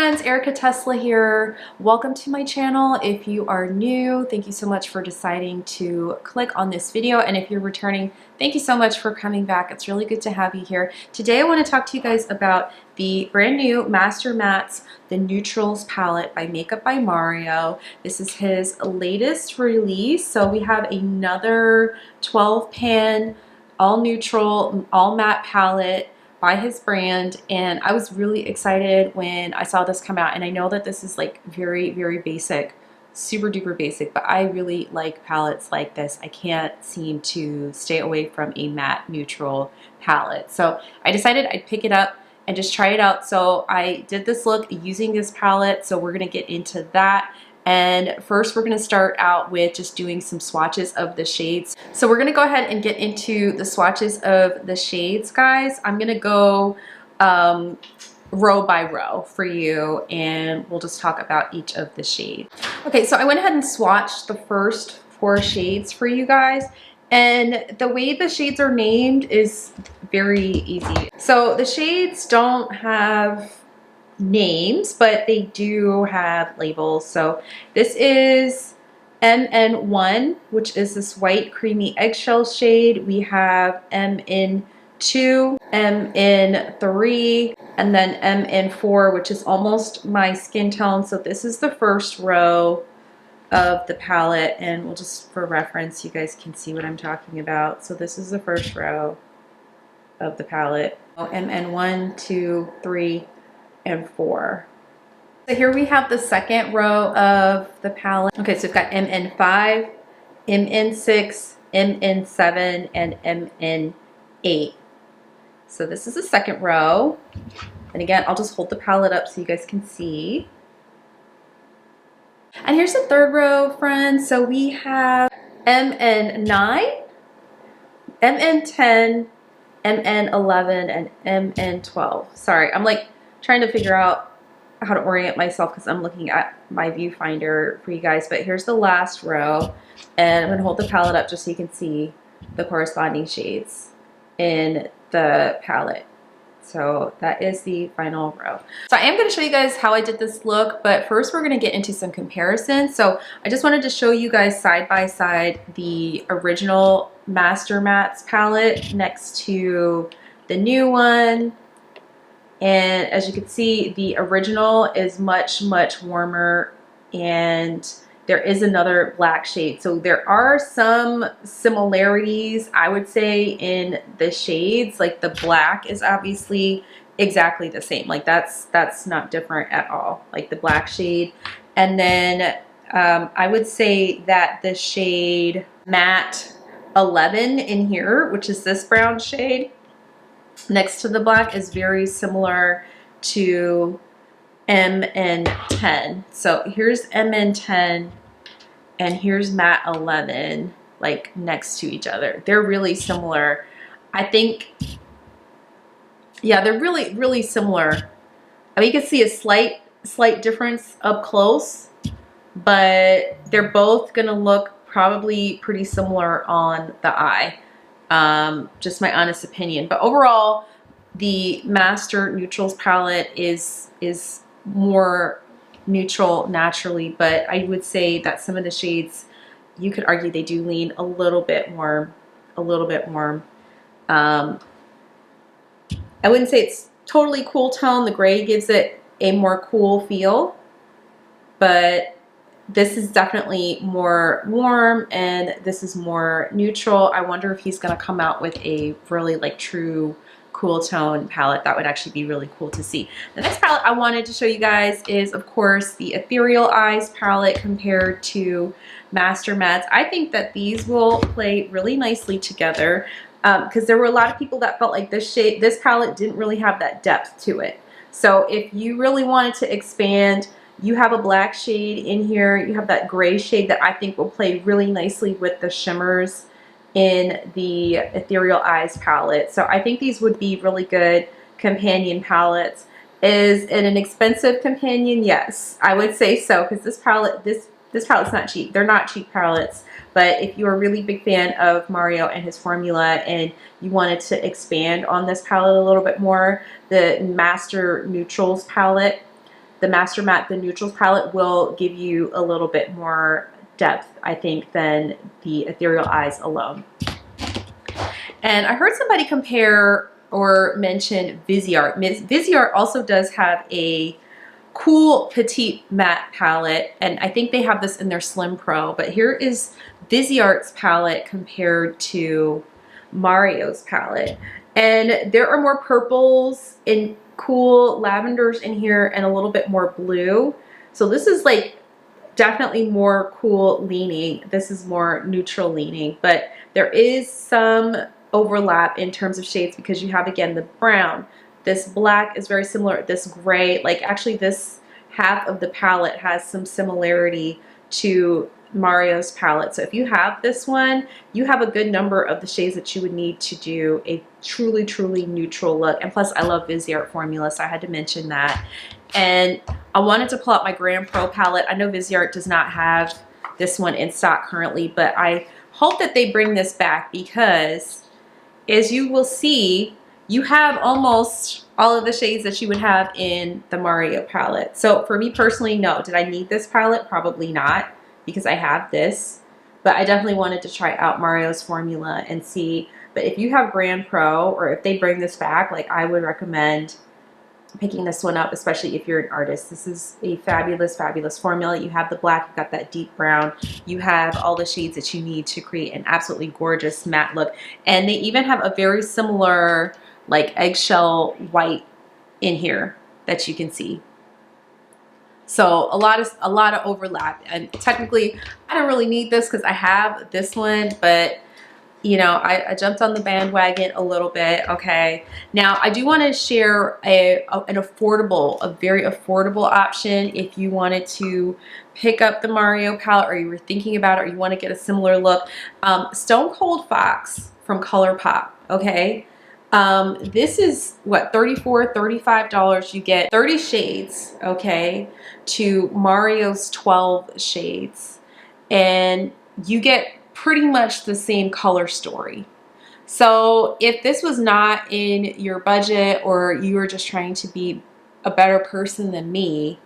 friends, Erica Tesla here. Welcome to my channel. If you are new, thank you so much for deciding to click on this video. And if you're returning, thank you so much for coming back. It's really good to have you here. Today I want to talk to you guys about the brand new Master Mattes, the Neutrals palette by Makeup by Mario. This is his latest release. So we have another 12 pan, all neutral, all matte palette by his brand, and I was really excited when I saw this come out. And I know that this is like very basic, super duper basic, but I really like palettes like this. I can't seem to stay away from a matte neutral palette, so I decided I'd pick it up and just try it out. So I did this look using this palette, so we're gonna get into that. And first we're gonna start out with just doing some swatches of the shades. So we're gonna go ahead and get into the swatches of the shades, guys. I'm gonna go row by row for you, and we'll just talk about each of the shades. Okay, so I went ahead and swatched the first 4 shades for you guys. And the way the shades are named is very easy. So the shades don't have names, but they do have labels. So this is MN1, which is this white creamy eggshell shade. We have MN2, MN3, and then MN4, which is almost my skin tone. So this is the first row of the palette, and we'll just, for reference, you guys can see what I'm talking about. So this is the first row of the palette. MN1, 2, 3, and 4. So here we have the second row of the palette. Okay, so we've got MN5, MN6, MN7, and MN8. So this is the second row. And again, I'll just hold the palette up so you guys can see. And here's the third row, friends. So we have MN9, MN10, MN11, and MN12. Sorry, I'm like trying to figure out how to orient myself because I'm looking at my viewfinder for you guys. But here's the last row, and I'm going to hold the palette up just so you can see the corresponding shades in the palette. So that is the final row. So I am going to show you guys how I did this look, but first we're going to get into some comparisons. So I just wanted to show you guys side by side the original Master Mattes palette next to the new one. And as you can see, the original is much warmer, and there is another black shade. So there are some similarities, I would say, in the shades. Like the black is obviously exactly the same. Like that's not different at all, like the black shade. And then I would say that the shade Matte 11 in here, which is this brown shade next to the black, is very similar to MN10. So here's MN10 and here's Matte 11, like next to each other. They're really similar. I think, yeah, they're really similar. I mean, you can see a slight difference up close, but they're both gonna look probably pretty similar on the eye. Just my honest opinion. But overall, the Master Neutrals palette is more neutral naturally, but I would say that some of the shades, you could argue they do lean a little bit warm. I wouldn't say it's totally cool tone. The gray gives it a more cool feel, but this is definitely more warm and this is more neutral. I wonder if he's going to come out with a really like true cool tone palette. That would actually be really cool to see. The next palette I wanted to show you guys is, of course, the Ethereal Eyes palette compared to Master Mattes. I think that these will play really nicely together because there were a lot of people that felt like this palette didn't really have that depth to it. So if you really wanted to expand, you have a black shade in here, you have that gray shade that I think will play really nicely with the shimmers in the Ethereal Eyes palette. So I think these would be really good companion palettes. Is it an expensive companion? Yes, I would say so, because this palette's not cheap. They're not cheap palettes. But if you're a really big fan of Mario and his formula and you wanted to expand on this palette a little bit more, the Master Neutrals palette the Master Matte, the Neutrals palette, will give you a little bit more depth, I think, than the Ethereal Eyes alone. And I heard somebody compare or mention Viseart. Viseart also does have a cool petite matte palette, and I think they have this in their Slim Pro, but here is Viseart's palette compared to Mario's palette. And there are more purples and cool lavenders in here and a little bit more blue. So this is like definitely more cool leaning. This is more neutral leaning, but there is some overlap in terms of shades because you have, again, the brown. This black is very similar. This gray, like actually this half of the palette has some similarity to Mario's palette. So if you have this one, you have a good number of the shades that you would need to do a truly, truly neutral look. And plus, I love Viseart formula, so I had to mention that. And I wanted to pull out my Grand Pro palette. I know Viseart does not have this one in stock currently, but I hope that they bring this back because, as you will see, you have almost all of the shades that you would have in the Mario palette. So for me personally, no. Did I need this palette? Probably not, because I have this. But I definitely wanted to try out Mario's formula and see. But if you have Grand Pro, or if they bring this back, like, I would recommend picking this one up, especially if you're an artist. This is a fabulous, fabulous formula. You have the black, you've got that deep brown, you have all the shades that you need to create an absolutely gorgeous matte look. And they even have a very similar, like, eggshell white in here that you can see. So a lot of overlap. And technically, I don't really need this because I have this one, but you know, I jumped on the bandwagon a little bit. Okay, now I do want to share a very affordable option if you wanted to pick up the Mario palette, or you were thinking about it, or you want to get a similar look. Stone Cold Fox from ColourPop. Okay, this is what, $34, $35. You get 30 shades, okay, to Mario's 12 shades, and you get pretty much the same color story. So if this was not in your budget, or you were just trying to be a better person than me,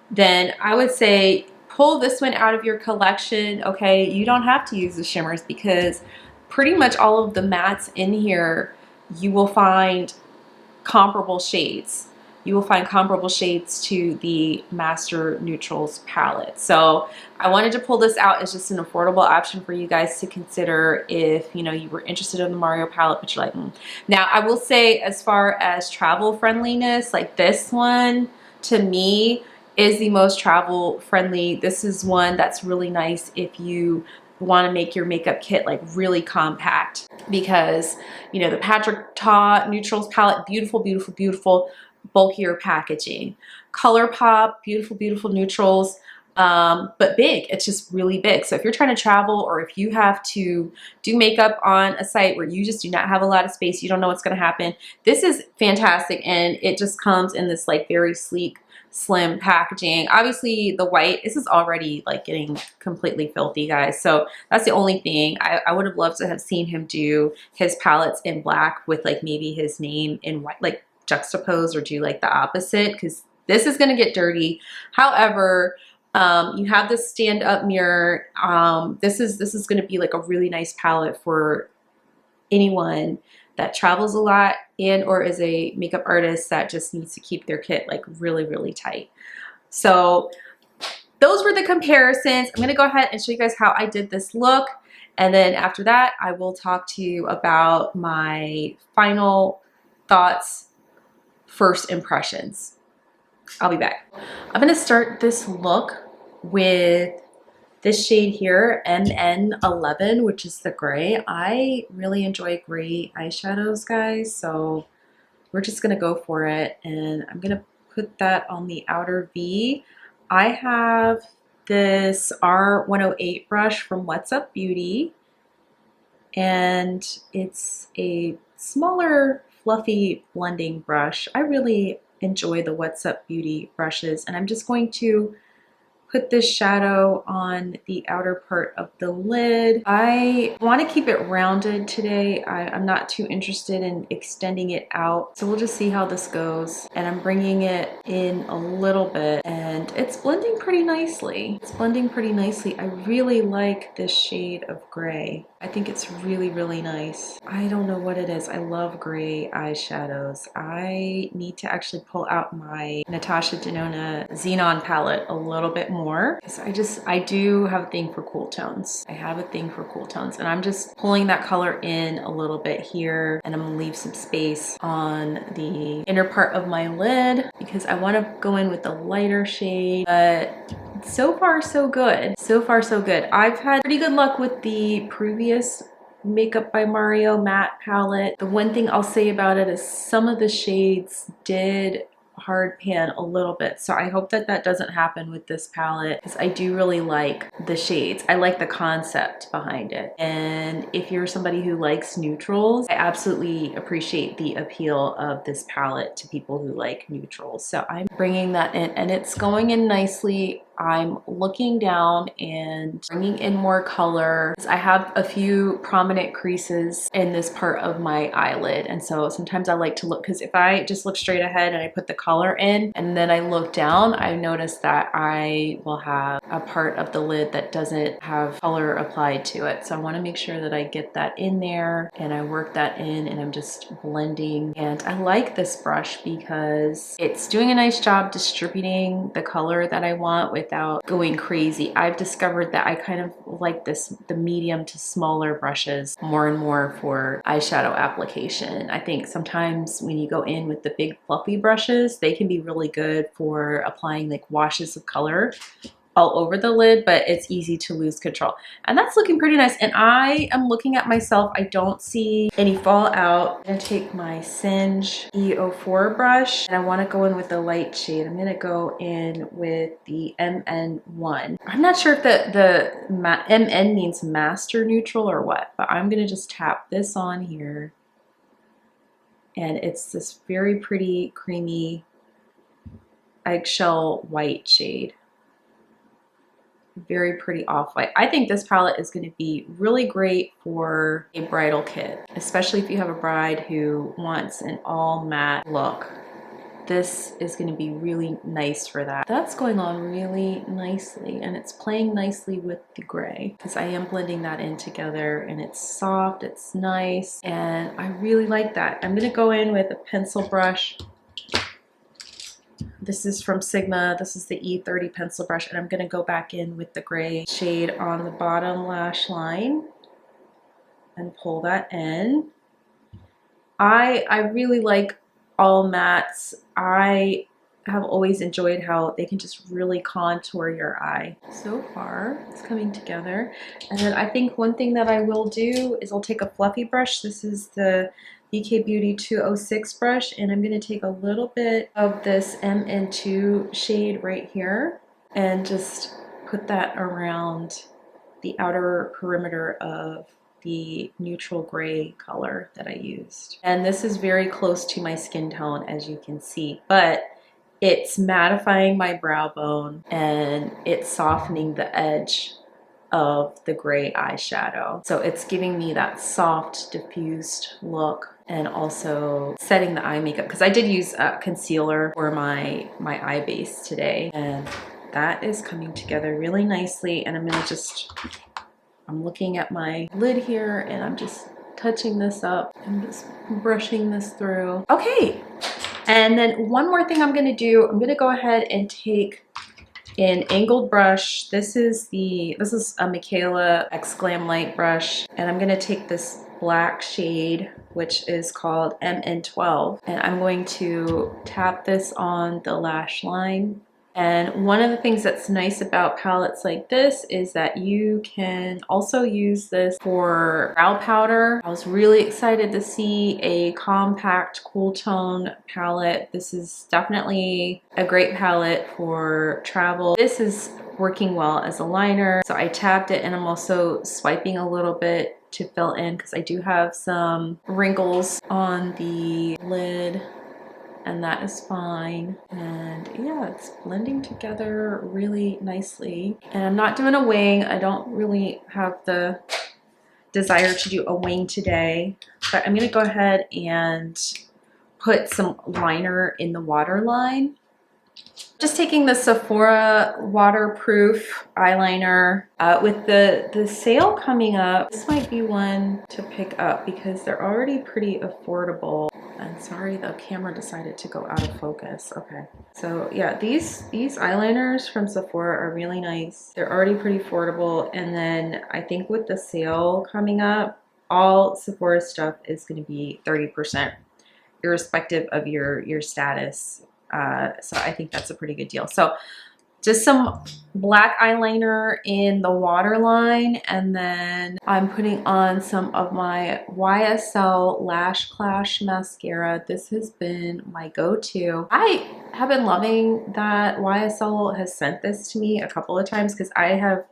then I would say pull this one out of your collection. Okay, you don't have to use the shimmers because pretty much all of the mattes in here, you will find comparable shades. You will find comparable shades to the Master Neutrals palette. So I wanted to pull this out as just an affordable option for you guys to consider if, you know, you were interested in the Mario palette, but you're like, Now, I will say, as far as travel friendliness, like, this one to me is the most travel friendly. This is one that's really nice if you want to make your makeup kit like really compact, because, you know, the Patrick Ta Neutrals palette, beautiful, beautiful, beautiful, bulkier packaging. ColourPop, beautiful, beautiful neutrals, but big. It's just really big. So if you're trying to travel, or if you have to do makeup on a site where you just do not have a lot of space, you don't know what's going to happen, this is fantastic. And it just comes in this like very sleek, slim packaging. Obviously the white, this is already like getting completely filthy, guys. So that's the only thing. I would have loved to have seen him do his palettes in black with like maybe his name in white, like juxtapose, or do like the opposite, because this is going to get dirty. However, you have this stand-up mirror. This is going to be like a really nice palette for anyone that travels a lot and or is a makeup artist that just needs to keep their kit like really, really tight. So those were the comparisons. I'm going to go ahead and show you guys how I did this look. And then after that, I will talk to you about my final thoughts, first impressions. I'll be back. I'm going to start this look with this shade here, MN11, which is the gray. I really enjoy gray eyeshadows, guys, so we're just gonna go for it. And I'm gonna put that on the outer V. I have this R108 brush from What's Up Beauty, and it's a smaller, fluffy blending brush. I really enjoy the What's Up Beauty brushes, and I'm just going to put this shadow on the outer part of the lid. I want to keep it rounded today. I'm not too interested in extending it out. So we'll just see how this goes. And I'm bringing it in a little bit and it's blending pretty nicely. It's blending pretty nicely. I really like this shade of gray. I think it's really, really nice. I don't know what it is. I love gray eyeshadows. I need to actually pull out my Natasha Denona Xenon palette a little bit more. I do have a thing for cool tones. I have a thing for cool tones and I'm just pulling that color in a little bit here and I'm gonna leave some space on the inner part of my lid because I want to go in with a lighter shade, but so far so good. So far so good. I've had pretty good luck with the previous Makeup by Mario matte palette. The one thing I'll say about it is some of the shades did hard pan a little bit, so I hope that that doesn't happen with this palette because I do really like the shades. I like the concept behind it, and if you're somebody who likes neutrals, I absolutely appreciate the appeal of this palette to people who like neutrals. So I'm bringing that in and it's going in nicely. I'm looking down and bringing in more color. I have a few prominent creases in this part of my eyelid, and so sometimes I like to look, because if I just look straight ahead and I put the color in and then I look down, I notice that I will have a part of the lid that doesn't have color applied to it. So I want to make sure that I get that in there and I work that in and I'm just blending. And I like this brush because it's doing a nice job distributing the color that I want without going crazy. I've discovered that I kind of like the medium to smaller brushes more and more for eyeshadow application. I think sometimes when you go in with the big fluffy brushes, they can be really good for applying like washes of color all over the lid, but it's easy to lose control. And that's looking pretty nice. And I am looking at myself. I don't see any fallout. I'm gonna take my Singe E04 brush and I want to go in with the light shade. I'm gonna go in with the MN1. I'm not sure if the MN means master neutral or what, but I'm gonna just tap this on here. And it's this very pretty creamy eggshell white shade. Very pretty off-white. I think this palette is going to be really great for a bridal kit, especially if you have a bride who wants an all matte look. This is going to be really nice for that. That's going on really nicely and it's playing nicely with the gray because I am blending that in together and it's soft, it's nice, and I really like that. I'm going to go in with a pencil brush. This is from Sigma. This is the E30 pencil brush, and I'm going to go back in with the gray shade on the bottom lash line and pull that in. I really like all mattes. I have always enjoyed how they can just really contour your eye. So far, it's coming together. And then I think one thing that I will do is I'll take a fluffy brush. This is the BK Beauty 206 brush, and I'm going to take a little bit of this MN2 shade right here and just put that around the outer perimeter of the neutral gray color that I used. And this is very close to my skin tone, as you can see, but it's mattifying my brow bone and it's softening the edge of the gray eyeshadow. So it's giving me that soft, diffused look and also setting the eye makeup, because I did use concealer for my eye base today, and that is coming together really nicely. And I'm looking at my lid here and I'm just touching this up. I'm just brushing this through. Okay, and then one more thing I'm gonna do, I'm gonna go ahead and take an angled brush. This is a Michaela X Glam Light brush, and I'm gonna take this black shade, which is called MN12, and I'm going to tap this on the lash line. And one of the things that's nice about palettes like this is that you can also use this for brow powder. I was really excited to see a compact cool tone palette. This is definitely a great palette for travel. This is working well as a liner. So I tapped it, and I'm also swiping a little bit to fill in because I do have some wrinkles on the lid. and that is fine. And yeah, it's blending together really nicely. And I'm not doing a wing. I don't really have the desire to do a wing today, but I'm gonna go ahead and put some liner in the waterline. Just taking the Sephora waterproof eyeliner. With the sale coming up, this might be one to pick up because they're already pretty affordable. I'm sorry, the camera decided to go out of focus. Okay, so yeah, these eyeliners from Sephora are really nice. They're already pretty affordable, and then I think with the sale coming up, all Sephora stuff is going to be 30%, irrespective of your status. So I think that's a pretty good deal. So just some black eyeliner in the waterline, and then I'm putting on some of my YSL Lash Clash mascara. This has been my go-to. I have been loving that YSL has sent this to me a couple of times because I have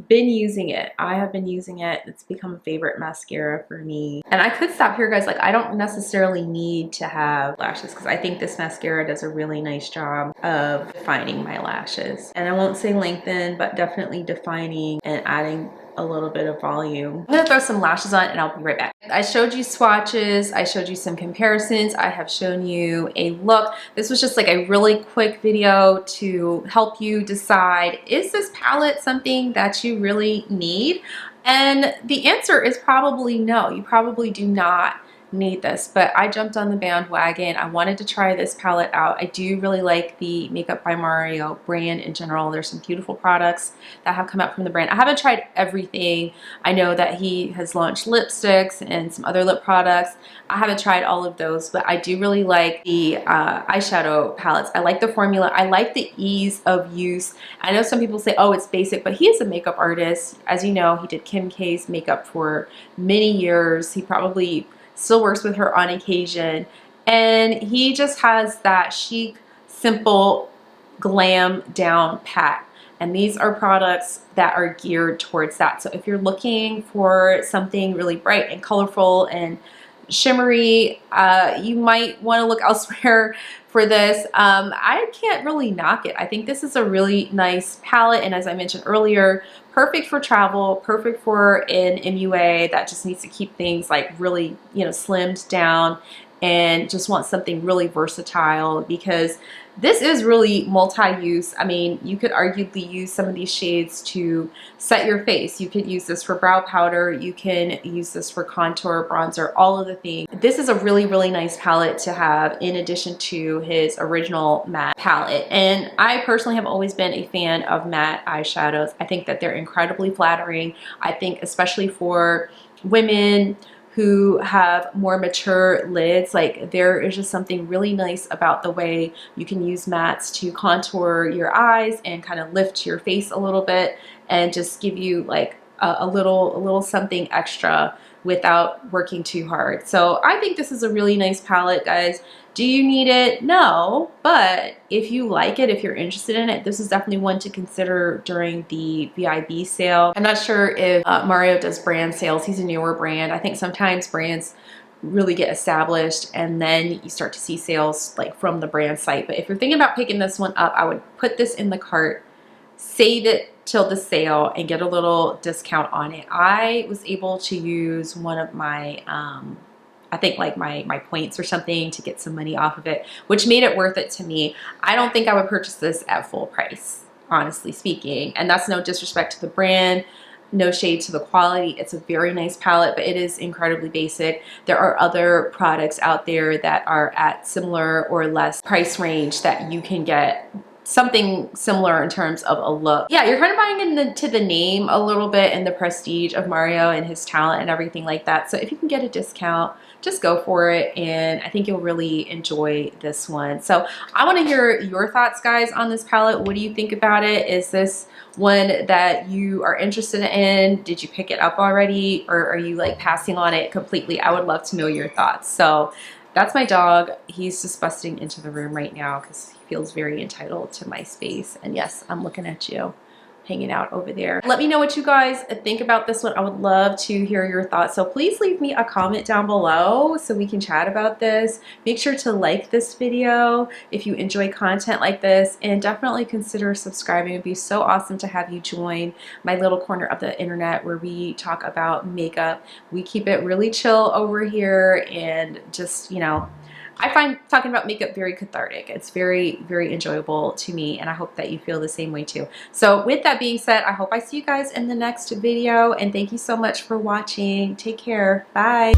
been using it. I have been using it. It's become a favorite mascara for me. And I could stop here, guys. Like, I don't necessarily need to have lashes because I think this mascara does a really nice job of defining my lashes. And I won't say lengthen, but definitely defining and adding a little bit of volume. I'm gonna throw some lashes on and I'll be right back. I showed you swatches, I showed you some comparisons, I have shown you a look. This was just like a really quick video to help you decide, is this palette something that you really need? And the answer is probably no. You probably do not need this, but I jumped on the bandwagon. I wanted to try this palette out. I do really like the Makeup by Mario brand in general. There's some beautiful products that have come out from the brand. I haven't tried everything. I know that he has launched lipsticks and some other lip products. I haven't tried all of those, but I do really like the eyeshadow palettes. I like the formula. I like the ease of use. I know some people say, oh, it's basic, but he is a makeup artist. As you know, he did Kim K's makeup for many years. He probably still works with her on occasion, and he just has that chic, simple, glam down pat. And these are products that are geared towards that. So if you're looking for something really bright and colorful and shimmery, you might want to look elsewhere for this. I can't really knock it. I think this is a really nice palette, and as I mentioned earlier, perfect for travel, perfect for an MUA that just needs to keep things like really, you know, slimmed down and just wants something really versatile, because this is really multi-use. I mean, you could arguably use some of these shades to set your face. You could use this for brow powder. You can use this for contour, bronzer, all of the things. This is a really, really nice palette to have in addition to his original matte palette. And I personally have always been a fan of matte eyeshadows. I think that they're incredibly flattering. I think especially for women who have more mature lids, like there is just something really nice about the way you can use mattes to contour your eyes and kind of lift your face a little bit and just give you like a little something extra without working too hard. So I think this is a really nice palette, guys. Do you need it? No, but if you like it, if you're interested in it, this is definitely one to consider during the VIB sale. I'm not sure if Mario does brand sales. He's a newer brand. I think sometimes brands really get established and then you start to see sales like from the brand site. But if you're thinking about picking this one up, I would put this in the cart, save it till the sale, and get a little discount on it. I was able to use one of my I think like my points or something to get some money off of it, which made it worth it to me. I don't think I would purchase this at full price, honestly speaking. And that's no disrespect to the brand, no shade to the quality. It's a very nice palette, but it is incredibly basic. There are other products out there that are at similar or less price range that you can get something similar in terms of a look. Yeah, you're kind of buying into the name a little bit and the prestige of Mario and his talent and everything like that. So if you can get a discount, just go for it, and I think you'll really enjoy this one. So I want to hear your thoughts, guys, on this palette. What do you think about it? Is this one that you are interested in? Did you pick it up already, or are you like passing on it completely? I would love to know your thoughts. So that's my dog. He's just busting into the room right now because he feels very entitled to my space. And yes, I'm looking at you. hanging out over there. Let me know what you guys think about this one. I would love to hear your thoughts. So please leave me a comment down below so we can chat about this. Make sure to like this video if you enjoy content like this, and definitely consider subscribing. It would be so awesome to have you join my little corner of the internet where we talk about makeup. We keep it really chill over here, and just, you know, I find talking about makeup very cathartic. It's very, very enjoyable to me, and I hope that you feel the same way too. So with that being said, I hope I see you guys in the next video, and thank you so much for watching. Take care. Bye.